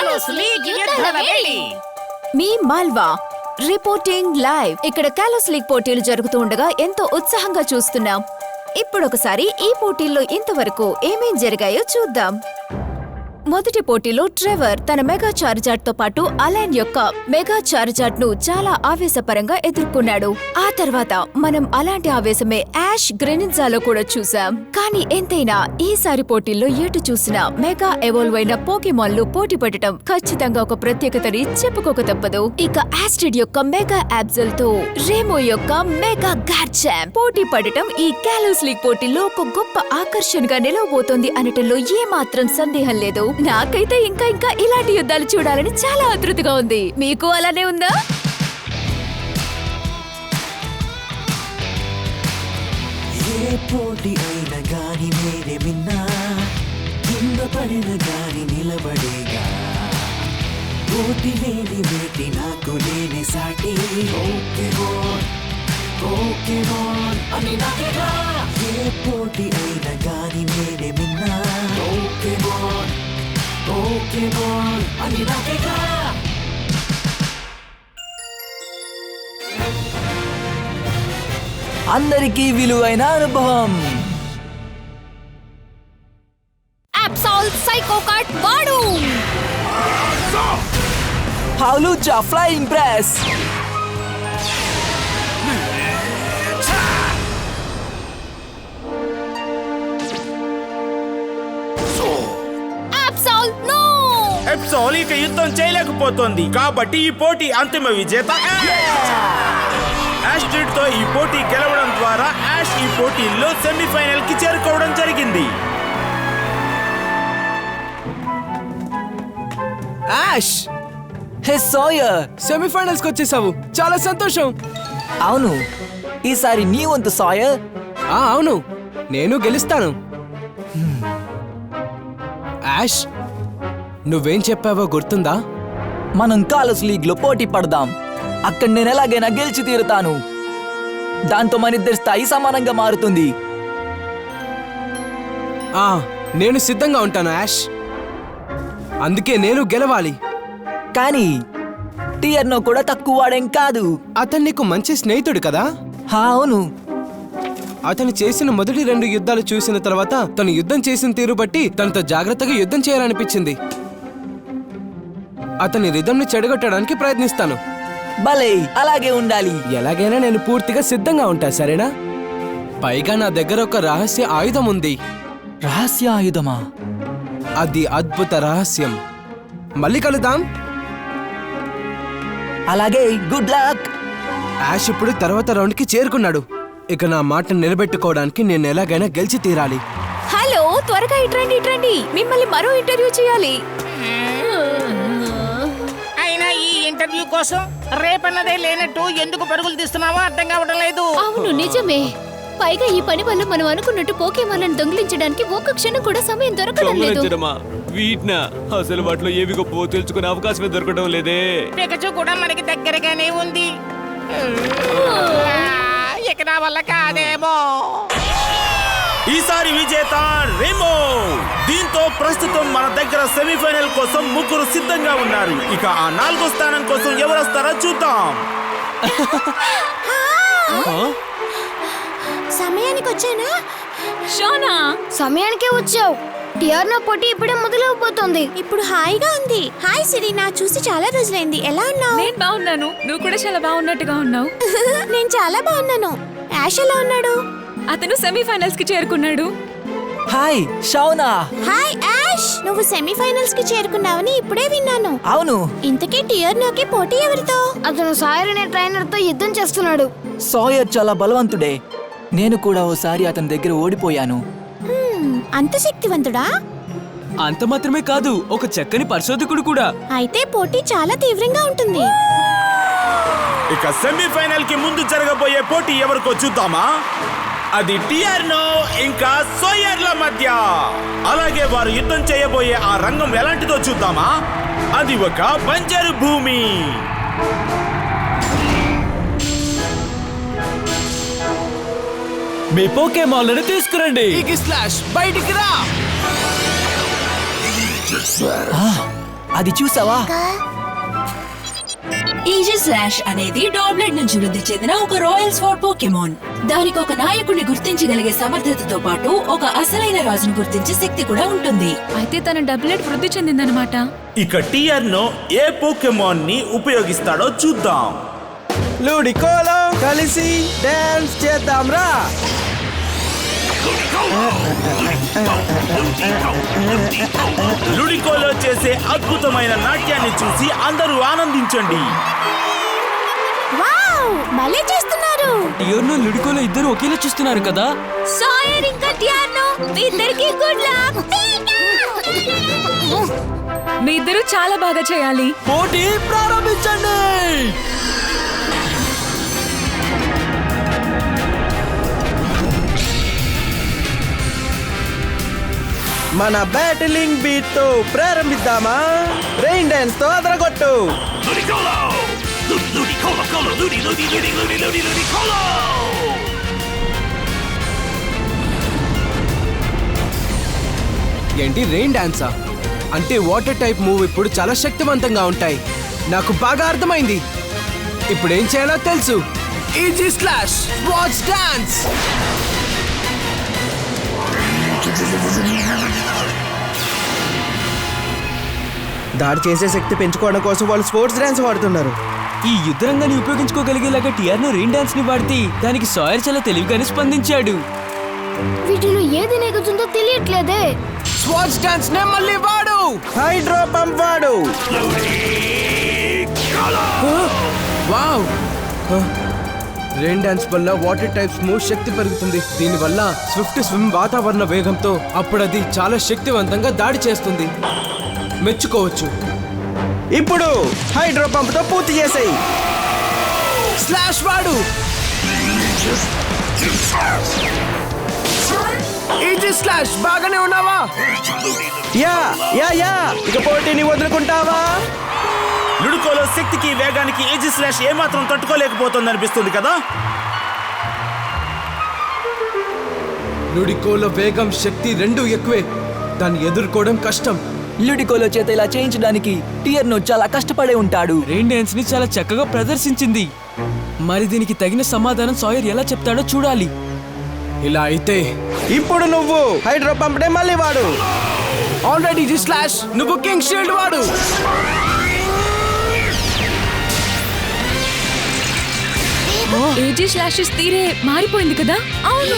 కాలోస్ league యుద్ధాల వేళి. మీ Malwa reporting live. ఇక్కడ కాలోస్ league పోటీలు జరుగుతూ ఉండగా ఎంతో ఉత్సాహంగా చూస్తున్నాం. ఇప్పుడొకసారి ఈ పోటీల్లో ఇంతవరకు ఏమేం జరిగాయో చూద్దాం. మొదటి పోటీలో ట్రెవర్ తన మెగా చార్జాట్ తో పాటు అలైన్ యొక్క మెగా చార్జాట్ ను చాలా ఆవేశపరంగా ఎదుర్కొన్నాడు. ఆ తర్వాత మనం అలాంటి ఆవేశమే యాష్ గ్రెనిన్జాలో కూడా చూసాం. కానీ ఎంతైనా ఈసారి పోటీల్లో ఎటు చూసినా మెగా ఎవోల్వ్ అయిన పోకెమాన్లు పోటీ పడటం ఖచ్చితంగా ఒక ప్రత్యేకతని చెప్పుకోక తప్పదు. ఇక ఆస్ట్రిడ్ యొక్క మెగా యాబ్జల్ తో రేమో యొక్క మెగా గార్చామ్ పోటీ పడటం ఈ కాలోస్ లీగ్ పోటీల్లో ఒక గొప్ప ఆకర్షణగా నిలవబోతోంది అనటంలో ఏమాత్రం సందేహం లేదు. నాకైతే ఇంకా ఇలాంటి యుద్ధాలు చూడాలని చాలా ఆతృతగా ఉంది. మీకు అలానే ఉందా? ఏ పోటీ అయినా గాని నేనే విన్నా, కింద పడిన గాని నిలబడేగా. పోటీ లేని వేటి నాకు నేనే సాటి. పోకెమాన్ అని నాకేగా. ఏ పోటీ అయినా గాని నేనే విన్నా, పోకెమాన్ అని నాకేగా. అందరికీ విలువైన అనుభవం. అబ్సాల్ సైకో కార్డ్ వాడు. హౌలుచా ఫ్లయింగ్ ప్రెస్. అబ్సాల్ నో. ఎప్సోల్ ఇక యుద్ధం చేయలేకపోతోంది కాబట్టి ఈ పోటీ అంతిమ విజేత ఆస్ట్రిడ్ తో ఈ పోటీ గెలవడం ద్వారా యాష్ ఈ పోటీల్లో సెమీఫైనల్ కి చేరుకోవడం జరిగింది. యాష్, హే సోయర్, సెమీఫైనల్స్ కి వచ్చేసావు. చాలా సంతోషం. అవును, ఈసారి నీ వంతు సోయర్. అవును, నేను గెలుస్తాను. యాష్, నువ్వేం చెప్పావో గుర్తుందా? మనం కాలోస్ లీగ్ లో పోటీ పడదాం. అక్కడ నేను ఎలాగైనా గెలిచి తీరుతాను. దాంతో మన ఇద్దరి స్థాయి సమానంగా మారుతుంది. నేను సిద్ధంగా ఉంటాను యాష్. అందుకే నేను గెలవాలి. కానీ టియర్నో కూడా తక్కువ వాడేం కాదు. అతను నీకు మంచి స్నేహితుడు కదా? అవును. అతను చేసిన మొదటి 2 యుద్ధాలు చూసిన తర్వాత తను యుద్ధం చేసిన తీరు బట్టి తనతో జాగ్రత్తగా యుద్ధం చేయాలనిపించింది. అతని రిధంని చెడగొట్టడానికి ప్రయత్నిస్తాను. భలే, అలాగే ఉండాలి. ఎలాగైనా నేను పూర్తిగా సిద్ధంగా ఉంటా, సరేనా? పైగా నా దగ్గర ఒక రహస్య ఆయుధం ఉంది. రహస్య ఆయుధమా? అది అద్భుత రహస్యం. మళ్ళీ కలుద్దాం. అలాగే, గుడ్ లక్. యాష్ ఇప్పుడు తర్వాత రౌండ్కి చేరుకున్నాడు. ఇక నా మాటను నిలబెట్టుకోవడానికి నేను ఎలాగైనా గెలిచి తీరాలి. హలో, త్వరగా ఇట్రండి. మిమ్మల్ని మరో ఇంటర్వ్యూ చేయాలి. అయినా ఈ ఇంటర్వ్యూ కోసం రేపన్నదే లేనట్టు ఎందుకు పరుగులు తీస్తున్నావో అర్థం కావడం లేదు. అవును, నిజమే. పైగా ఈ పని వల్ల మనం అనుకున్నట్టు పోకేమాన్లను దొంగిలించడానికి ఒక్క క్షణం కూడా సమయం దొరకడం లేదు. వీటినా అసలు వాటిలో ఏవి గొప్ప తెలుసుకునే అవకాశమే దొరకడం లేదే. పికచు కూడా మనకి దగ్గరగానే ఉంది. ఇక నా వల్ల కాదేమో. ఈసారి విజేత రేమో. దీంతో ప్రస్తుతం మన దగ్గర సెమీఫైనల్ కోసం 3 సిద్ధంగా ఉన్నారు. ఇక ఆ 4వ స్థానం కోసం ఎవరు వస్తారో చూద్దాం. సమయానికి వచ్చానా? షోనా, సమయానికే వచ్చావు. టియార్నో పోటీ ఇప్పుడే మొదలవబోతోంది. ఇప్పుడు హాయిగా ఉంది. హాయ్ సిరీనా, చూసి చాలా రోజులైంది. ఎలా ఉన్నావు? నేను బాగున్నాను. నువ్వు కూడా చాలా బాగున్నట్టుగా ఉన్నావు. నేను చాలా బాగున్నాను. యాష్ ఎలా ఉన్నాడు? అతను సెమీఫైనల్స్ కి చేరుకున్నాడు. హాయ్ షౌనా. హాయ్ యాష్, నువ్వు సెమీఫైనల్స్ కి చేరుకున్నావని ఇప్పుడే విన్నాను. అవును. ఇంతకీ టియార్నోకి పోటీ ఎవరితో? అతను సాయర్ అనే ట్రైనర్ తో యుద్ధం చేస్తున్నాడు. సోయర్ చాలా బలవంతుడే. నేను కూడా ఓసారి అతని దగ్గర ఓడిపోయాను. అంత శక్తివంతుడా? అంత మాత్రమే కాదు, ఒక చక్కని పరిశోధకుడు కూడా. అయితే పోటీ చాలా తీవ్రంగా ఉంటుంది. ఇక సెమీఫైనల్ కి ముందు జరగబోయే పోటీ ఎవరికో చూద్దామా? అది టియార్నో ఇంకా సోయర్ల మధ్య. అలాగే వారు యుద్ధం చేయబోయే ఆ రంగం ఎలాంటిదో చూద్దామా? అది ఒక బంజరు భూమి. మీ పోకేమాన్లను తీసుకురండి. స్లాష్, బయటికి రా. అది చూసావా? ఈజీ స్లాష్ అనేది డాబ్లెట్ నుంచి వృద్ధి చెందిన ఒక రాయల్ స్వార్డ్ పోకెమాన్. దానికి ఒక నాయకుడిని గుర్తించగలిగే సమర్థతతో పాటు ఒక అసలైన రాజును గుర్తించే శక్తి కూడా ఉంటుంది. అయితే తన డబ్లెట్ వృద్ధి చెందిందనమాట. ఇక టియర్నో ఏ పోకెమాన్ ని ఉపయోగిస్తాడో చూద్దాం. లూడికోలో కలిసి డాన్స్ చేద్దాం రా. లుడికోలో చేసే అద్భుతమైన నాట్యాన్ని చూసి అందరూ ఆనందించండి. వావ్ భలే చేస్తున్నారు. టియోర్నో లుడికోలో ఇద్దరు ఒకేలా చూస్తున్నారు కదా. సాయర్ ఇంకా టియార్నో మీ ఇద్దరికి గుడ్ లక్. మీ ఇద్దరు చాలా బాగా చేయాలి. పోటీ ప్రారంభించండి. మన బ్యాటిలింగ్ బీట్ తో ప్రారంభిద్దామా? రెయిన్ డాన్స్ తో అదరగొట్టు. ఏంటి రెయిన్ డాన్సా? అంటే వాటర్ టైప్ మూవ్ ఇప్పుడు చాలా శక్తివంతంగా ఉంటాయి. నాకు బాగా అర్థమైంది. ఇప్పుడు ఏం చేయాలో తెలుసు. Easy slash watch dance. దాడి చేసే శక్తి పెంచుకోవడం కోసం వాళ్ళు స్పోర్ట్స్ డాన్స్ వాడుతున్నారు. ఈ యుద్ధ రంగాన్ని ఉపయోగించుకోగలిగేలాగా టియార్నో రెయిన్ డాన్స్ ని వాడితే దానికి సాయర్ చాలా తెలివిగానే స్పందించాడు. వీటిలో ఏది నెగుతుందో తెలియట్లేదే. స్పోర్ట్స్ డాన్స్ నే మళ్ళీ వాడు. హైడ్రో పంప్ వాడు. వావ్! రెయిన్ డాన్స్ వల్ల వాటర్ టైప్ మూవ్ శక్తి పెరుగుతుంది. దీనివల్ల స్విఫ్ట్ స్విమ్ వాతావరణ వేగంతో అప్పుడు అది చాలా శక్తివంతంగా దాడి చేస్తుంది. మెచ్చుకోవచ్చు. ఇప్పుడు హైడ్రో పంప్ తో పూర్తి చేసాయి. స్లాష్ వాడు. ఈజీ స్లాష్ బాగానే ఉన్నావా? యా యా యా ఇక పోటీని వదులుకుంటావా? లుడికోలో శక్తికి వేగానికి ఏజీ స్లాష్ ఏమాత్రం తట్టుకోలేకపోతుంది అనిపిస్తుంది కదా. లుడికోలో వేగం శక్తి రెండూ ఎక్కువే. దాన్ని ఎదుర్కోవడం కష్టం. లుడికోలో చేత ఇలా చేయించడానికి టియర్నో చాలా కష్టపడే ఉంటాడు. రెయిన్ డాన్స్ ని చాలా చక్కగా ప్రదర్శించింది. మరి దీనికి తగిన సమాధానం సాయర్ ఎలా చెప్తాడో చూడాలి. ఇలా అయితే ఇప్పుడు నువ్వు హైడ్రో పంప్ నే మళ్ళీ వాడు. ఆల్రెడీ జీ స్లాష్ నువ్వు కింగ్ షీల్డ్ వాడు. ఏజీ స్లాషెస్ తీరే మారిపోయింది కదా. అవును.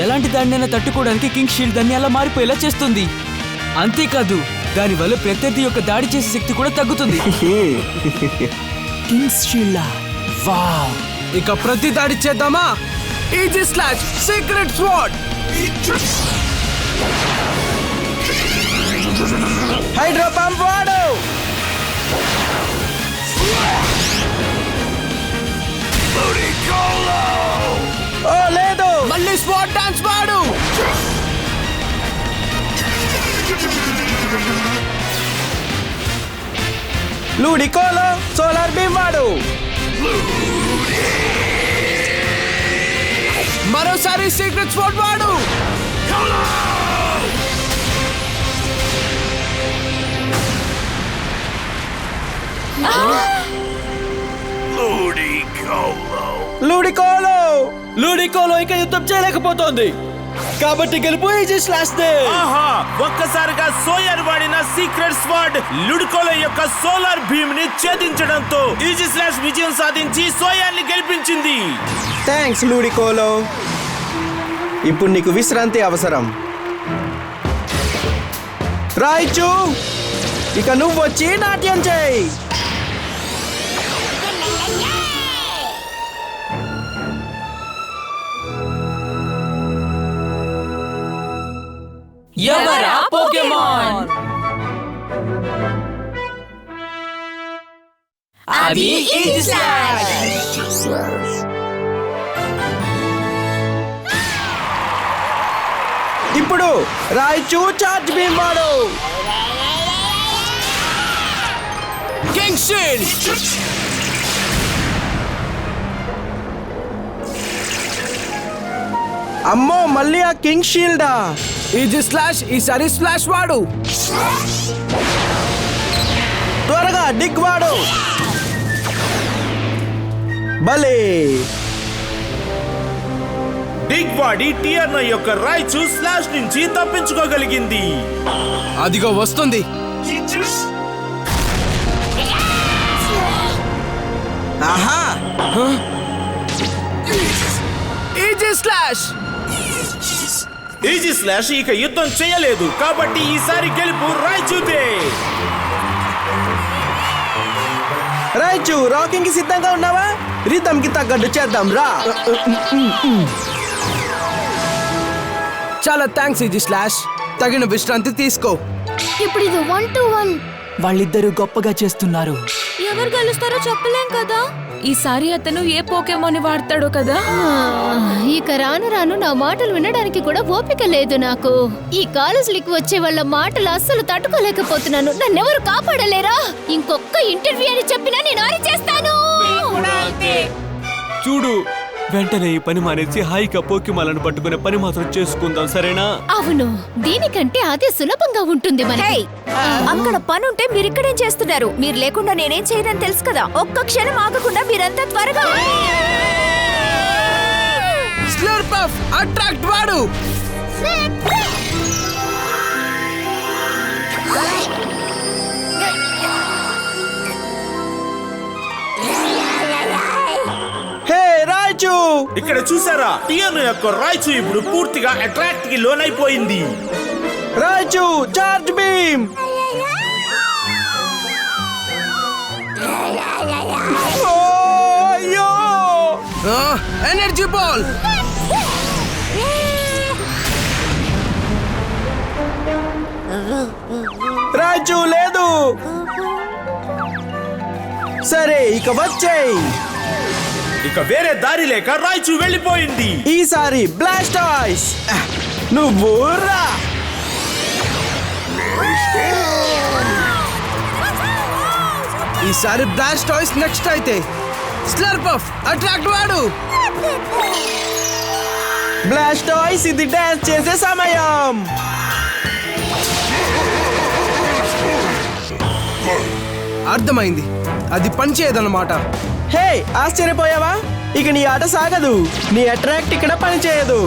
ఎలాంటి దాన్నైనా తట్టుకోవడానికి కింగ్ షీల్డ్ దాన్ని అలా మారిపోయేలా చేస్తుంది. అంతేకాదు దానివల్ల ప్రత్యర్థి యొక్క దాడి చేసే శక్తి కూడా తగ్గుతుంది. Kings shield. వావ్! ఇక ప్రతి దాడి చేద్దామా? Easy slash secret sword. Hydro pump వాడు. ఓ లేదు, మళ్ళీ స్వార్డ్ డాన్స్ వాడు. లూడికోలో సోలార్ బీమ్ వాడు. మరోసారి సీక్రెట్ స్వార్డ్ వాడు. లూడికోలో ఇంకా యుద్ధం చేయలేకపోతోంది కాబట్టి గెలుపు ఈజీ స్లాష్ దే. ఆహా! ఒక్కసారిగా సోయర్ వాడిన సీక్రెట్ స్వార్డ్ లుడికోలో యొక్క సోలార్ భీమ్ ని ఛేదించడంతో ఈజీ స్లాష్ విజయం సాధించి సోయర్ ని గెలిపించింది. థ్యాంక్స్ లూడికోలో. ఇప్పుడు నీకు విశ్రాంతి అవసరం. రాయిచు, ఇక నువ్వు వచ్చి నాట్యం చేయి. ఎవరా పోకెమాన్? అది ఈజీ స్లాష్. ఇప్పుడు రాయిచు చార్జ్ బీమ్ వాడు. King shield. అమ్మో మళ్ళీ ఆ కింగ్ షీల్డా. ఇది స్లాష్, ఈసారి స్లాష్ వాడు. త్వరగా డిగ్ వాడు. భలే. డిగ్ వాడి టియర్నో యొక్క రాయిచు స్లాష్ నుంచి తప్పించుకోగలిగింది. అదిగో వస్తుంది. ఆహా, ఈజీ స్లాష్. ఈజీ స్లాష్ ఇక యుద్ధం చేయలేదు కాబట్టి ఈసారి గెలుపు రాయిచుదే. రాయిచు రాకింగ్ కి సిద్ధంగా ఉన్నావా? రిథమ్ కి తగ్గట్టు చేద్దాం రా. చాలా థ్యాంక్స్ ఈజీ స్లాష్. తగిన విశ్రాంతి తీసుకో. ఇప్పుడు ఇది 1-1. వాళ్ళిద్దరూ గొప్పగా చేస్తున్నారు. ఎవరు గెలుస్తారో చెప్పలేం కదా. ఈసారి అతను ఏ పోకేమోని వాడతాడో కదా. ఇక రాను రాను నా మాటలు వినడానికి కూడా ఓపిక లేదు నాకు. ఈ కాలేజీకి వచ్చే వాళ్ళ మాటలు అస్సలు తట్టుకోలేకపోతున్నాను. నన్నెవరు కాపాడలేరా? ఇంకొక ఇంటర్వ్యూ అని చెప్పినా నేను ఆరి చేస్తాను. చూడు, వెంటనే ఈ పని మానేసి హాయిగా పోకిమాలను పట్టుకునే పని మాత్రం చేసుకుందాం, సరేనా? అవును, దీనికంటే అదే సులభంగా ఉంటుంది మనకి. అక్కడ పనుంటే మీరు ఇక్కడేం చేస్తున్నారు? మీరు లేకుండా నేనేం చేయదని తెలుసు కదా. ఒక్క క్షణం ఆగకుండా మీరంతా త్వరగా. స్లర్పఫ్ అట్రాక్ట్ వాడు. హే రాయిచు, ఇక్కడ చూసారా, టియర్నో యొక్క రాయిచు ఇప్పుడు పూర్తిగా అట్రాక్ట్ కి లోనైపోయింది. రాయిచు చార్జ్ బీమ్. అయ్యో, ఎనర్జీ బాల్. రాయిచు లేదు. సరే ఇక వచ్చేయ్. ఇక వేరే దారి లేక రాయిచు వెళ్ళిపోయింది. ఈసారి బ్లాస్టాయిస్ నువ్వు రా. ఈసారి బ్లాస్టాయిస్ నెక్స్ట్ అయితే. స్లర్పఫ్ అట్రాక్ట్ వాడు. బ్లాస్టాయిస్ ఇది డాన్స్ చేసే సమయం. అర్థమైంది, అది పనిచేయదన్నమాట. హే ఆశ్చర్యపోయావా? ఇక నీ ఆట సాగదు. నీ అట్రాక్ట్ ఇక్కడ పని చేయదు.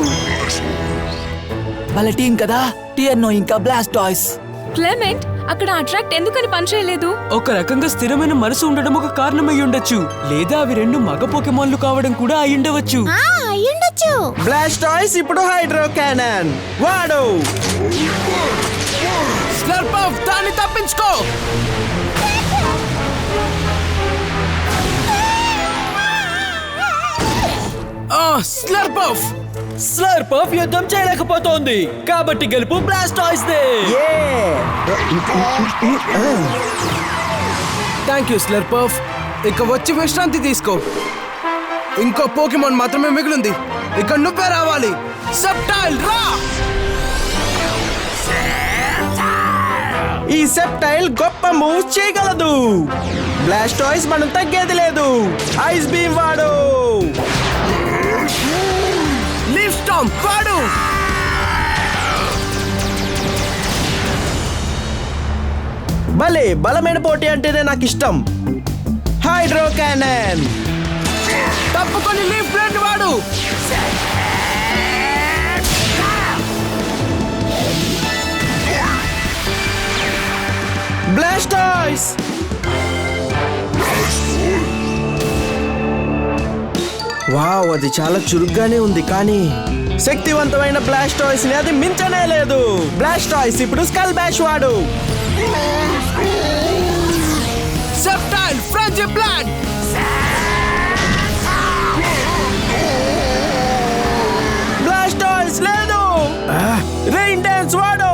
వాళ్ళ టీం కదా, టియర్నో ఇంకా బ్లాస్టాయిస్. క్లెమెంట్, అక్కడ అట్రాక్ట్ ఎందుకని పనిచేయలేదు? ఒక రకంగా స్థిరమైన మనసు ఉండడం ఒక కారణమై ఉండొచ్చు, లేదా అవి రెండు మగ పోకెమాన్లు కావడం కూడా అయి ఉండవచ్చు. అయ్యుండొచ్చు. బ్లాస్టాయిస్ ఇప్పుడు హైడ్రో క్యానన్ వాడు. స్లర్పఫ్ దాన్ని తప్పించుకో. స్లర్పఫ్. స్లర్పఫ్ యుద్ధం చేయలేకపోతోంది కాబట్టి గెలుపు బ్లాస్టాయిస్ దే. Thank you Slurpuff. ఇక వచ్చి విశ్రాంతి తీసుకో. ఇంకో పోకెమాన్ మాత్రమే మిగిలింది. ఇక నువ్వే రావాలి. సెప్టైల్ రా. ఈ సెప్టైల్ గొప్ప మూవ్స్ చేయగలదు. బ్లాస్టాయిస్ మనం తగ్గేది లేదు. ఐస్ బీమ్ వాడు. లీఫ్ స్టాంప్ వాడు. భలే బలమైన పోటీ అంటేనే నాకు ఇష్టం. హైడ్రో క్యానన్ తప్పుకొని లీఫ్ బ్లేడ్ వాడు. బ్లాస్టాయిస్. వావ్, అది చాలా చురుగ్గానే ఉంది కానీ శక్తివంతమైన బ్లాస్టాయిస్ ని అది మించనే లేదు. బ్లాస్టాయిస్ ఇప్పుడు స్కల్ బ్యాష్ వాడు. సెప్టైల్ ఫ్రెంజీ ప్లాంట్. బ్లాస్టాయిస్ లేదు. రెయిన్ డాన్స్ వాడు.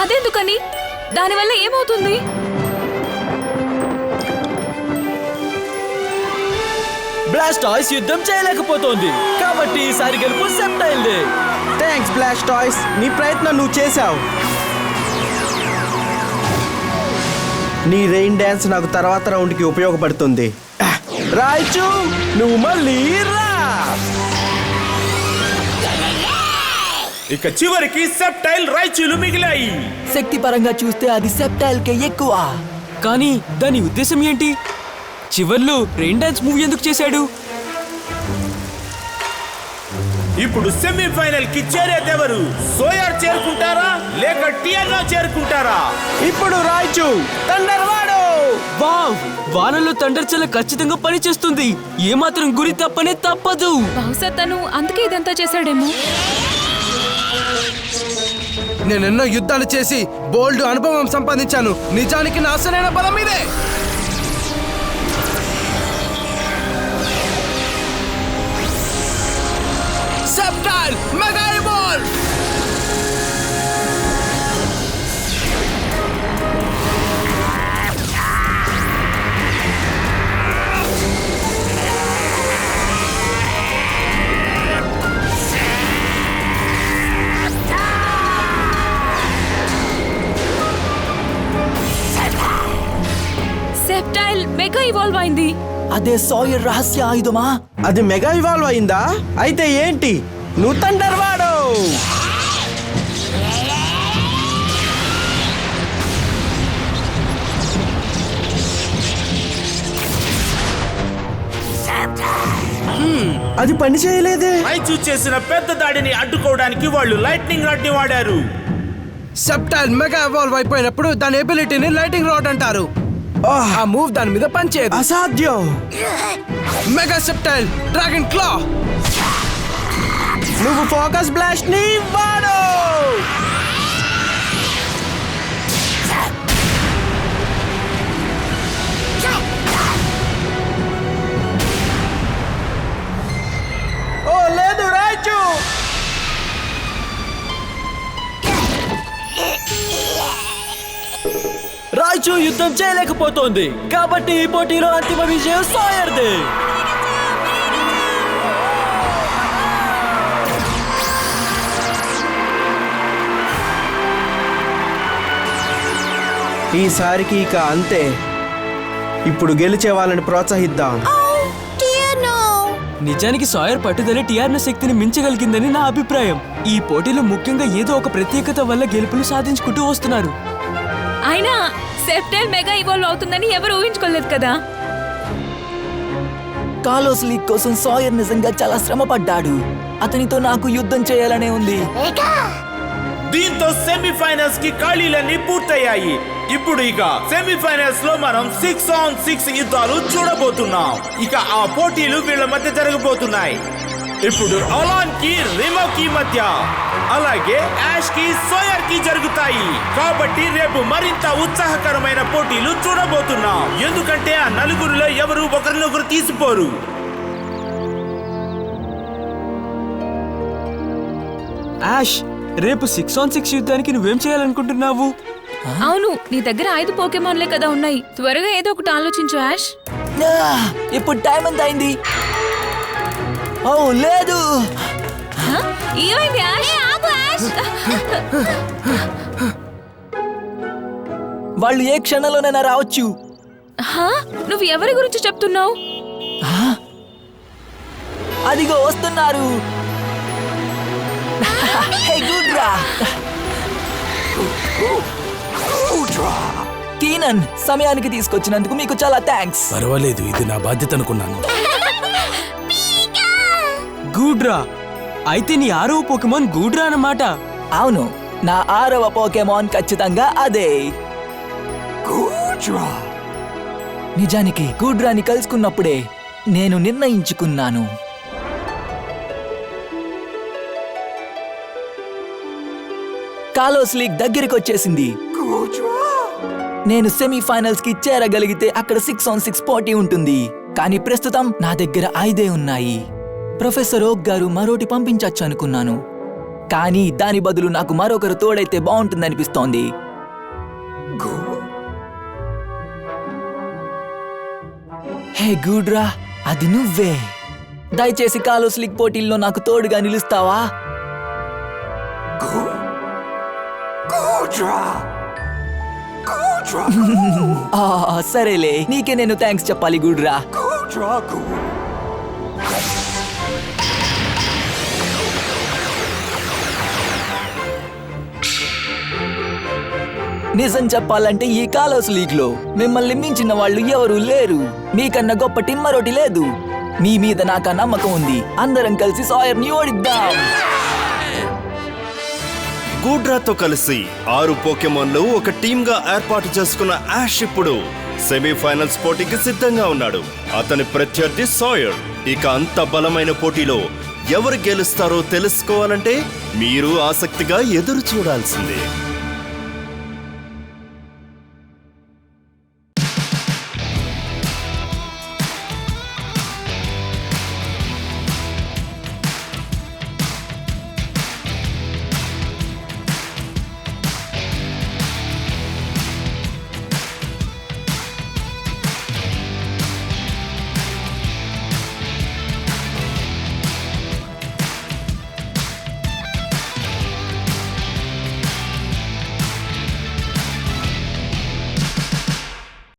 అదెందుకని? దానివల్ల ఏమవుతుంది? బ్లాస్టాయిస్ యుద్ధం చేయలేకపోతోంది కాబట్టి ఈసారి గెలుపు సెప్టైల్ దే. థ్యాంక్స్ బ్లాస్టాయిస్, నీ ప్రయత్నం నువ్వు చేశావు. నీ రెయిన్ డాన్స్ నాకు తర్వాత రౌండ్కి ఉపయోగపడుతుంది. రాయిచు నువ్వు మళ్ళీ రా. ఇక చివరికి సెప్టైల్ రాయిచూలు మిగిలాయి. శక్తి పరంగా చూస్తే అది సెప్టైల్ కే ఎక్కువ. కానీ దాని ఉద్దేశం ఏంటి? చివర్లో రెయిన్ డాన్స్ మూవ్ ఎందుకు చేశాడు? ఇప్పుడు సెమీఫైనల్ కి చేరేదెవరు? సోయర్ చేరుకుంటారా లేక టియానో చేరుకుంటారా? ఇప్పుడు రాయిచు థండర్ వాడు. వావ్! వానలో థండర్ చాలా ఖచ్చితంగా పనిచేస్తుంది. ఏమాత్రం గురి తప్పనే తప్పదు. బహుశా తను అందుకే ఇదంతా చేశాడేమో. నేనెన్నో యుద్ధాలు చేసి బోల్డ్ అనుభవం సంపాదించాను. నిజానికి నా అసలైన బలం ఇదే. సెప్టైల్ మెగా ఇవాల్వ్. సెప్టైల్ మెగా ఇవాల్వ్ అయింది. అదే సాయర్ రహస్య ఆయుధమా? అది మెగా ఇవాల్వ్ అయిందా? అయితే ఏంటి? నువ్వు థండర్ వాడు. అది పని చేయలేదే. రాయిచూ చేసిన పెద్ద దాడిని అడ్డుకోవడానికి వాళ్ళు లైట్నింగ్ రాడ్ ని వాడారు. సెప్టైల్ మెగా ఇవాల్వ్ అయిపోయినప్పుడు దాని ఎబిలిటీని లైటింగ్ రాడ్ అంటారు. ఆ మూవ్ దాని మీద పనిచేయదు. అసాధ్యం. మెగా సెప్టైల్ డ్రాగన్ క్లా. నువ్వు ఫోకస్ బ్లాస్ట్ ని వాడు. ఓ లేదు రాయిచు. రాయిచు యుద్ధం చేయలేకపోతోంది కాబట్టి ఈ పోటీలో అంతిమ విజయం సాయర్దే. ఈసారికి ఇక అంతే. ఇప్పుడు గెలిచే వాళ్ళని ప్రోత్సహిద్దాం. నిజానికి సాయర్ పట్టుదల టియార్న శక్తిని మించగలిగిందని నా అభిప్రాయం. ఈ పోటీలో ముఖ్యంగా ఏదో ఒక ప్రత్యేకత వల్ల గెలుపులు సాధించుకుంటూ వస్తున్నారు. అయినా సెప్టైల్ మెగా ఇవాల్వ్ అవుతుందని ఎవరు ఊహించుకోలేదు కదా. కాలోస్ లీగ్ కోసం సాయర్ నిజంగా చాలా శ్రమ పడ్డాడు. అతనితో నాకు యుద్ధం చేయాలనే ఉంది. దీంతో సెమీఫైనల్స్ కి ఖాళీలన్నీ పూర్తయ్యాయి. ఇప్పుడు ఇక సెమీఫైనల్స్ లో మనం 6-on-6 యుద్ధాలు చూడబోతున్నాం. ఇక ఆ పోటీలు వీళ్ళ మధ్య జరగబోతున్నాయి. ఇప్పుడు అలాన్ కి రిమో కి మధ్య, అలాగే యాష్ కి సోయర్ కి జరుగుతాయి. కాబట్టి రేపు మరింత ఉత్సాహకరమైన పోటీలు చూడబోతున్నాం. ఎందుకంటే ఆ నలుగురిలో ఎవరు ఒకరినొకరు తీసిపోరు. యాష్, రేపు 6-on-6 యుద్ధానికి నువ్వేం చేయాలనుకుంటున్నావు? అవును, నీ దగ్గర 5 పోకెమాన్లే కదా ఉన్నాయి. త్వరగా ఏదో ఒకటి ఆలోచించు యాష్. ఇప్పుడు టైం ఎంత అయింది? ఓ లేదు. ఏమైంది యాష్? వాళ్ళు ఏ క్షణంలోనైనా రావచ్చు. నువ్వు ఎవరి గురించి చెప్తున్నావు? అదిగో వస్తున్నారు. హే గుడ్రా. కీనన్, సమయానికి తీసుకొచ్చినందుకు మీకు చాలా థ్యాంక్స్. పర్వాలేదు, ఇది నా బాధ్యత అనుకున్నాను. గూడ్రా, అయితే నీ 6వ పోకెమాన్ గూడ్రా అన్నమాట. అవును, నా 6వ పోకెమాన్ ఖచ్చితంగా అదే. నిజానికి గూడ్రాని కలుసుకున్నప్పుడే నేను నిర్ణయించుకున్నాను. కాలోస్ లీగ్ దగ్గరికి వచ్చేసింది. నేను సెమీఫైనల్స్ కి చేరగలిగితే అక్కడ 6-on-6 పోటీ ఉంటుంది. కానీ ప్రస్తుతం నా దగ్గర 5 ఉన్నాయి. ప్రొఫెసర్ ఓక్ గారు మరోటి పంపించచ్చు అనుకున్నాను, కానీ దాని బదులు నాకు మరొకరు తోడైతే బాగుంటుందనిపిస్తోంది. హే గూడ్రా, అది నువ్వే. దయచేసి కాలోస్ లీగ్ పోటీల్లో నాకు తోడుగా నిలుస్తావా? సరేలే, నీకే నేను థ్యాంక్స్ చెప్పాలి గుడ్రా. నిజం చెప్పాలంటే ఈ కాలోస్ లీగ్ లో మిమ్మల్ని మించిన వాళ్ళు ఎవరూ లేరు. మీకన్నా గొప్ప టీం మరోటి లేదు. మీ మీద నాకు నమ్మకం ఉంది. అందరం కలిసి సాయర్ ని ఓడిద్దాం. గూడ్రాతో కలిసి 6 పోకెమాన్లు ఒక టీమ్ గా ఏర్పాటు చేసుకున్న యాష్ ఇప్పుడు సెమీఫైనల్స్ పోటీకి సిద్ధంగా ఉన్నాడు. అతని ప్రత్యర్థి సాయర్. ఇక అంత బలమైన పోటీలో ఎవరు గెలుస్తారో తెలుసుకోవాలంటే మీరు ఆసక్తిగా ఎదురు చూడాల్సిందే.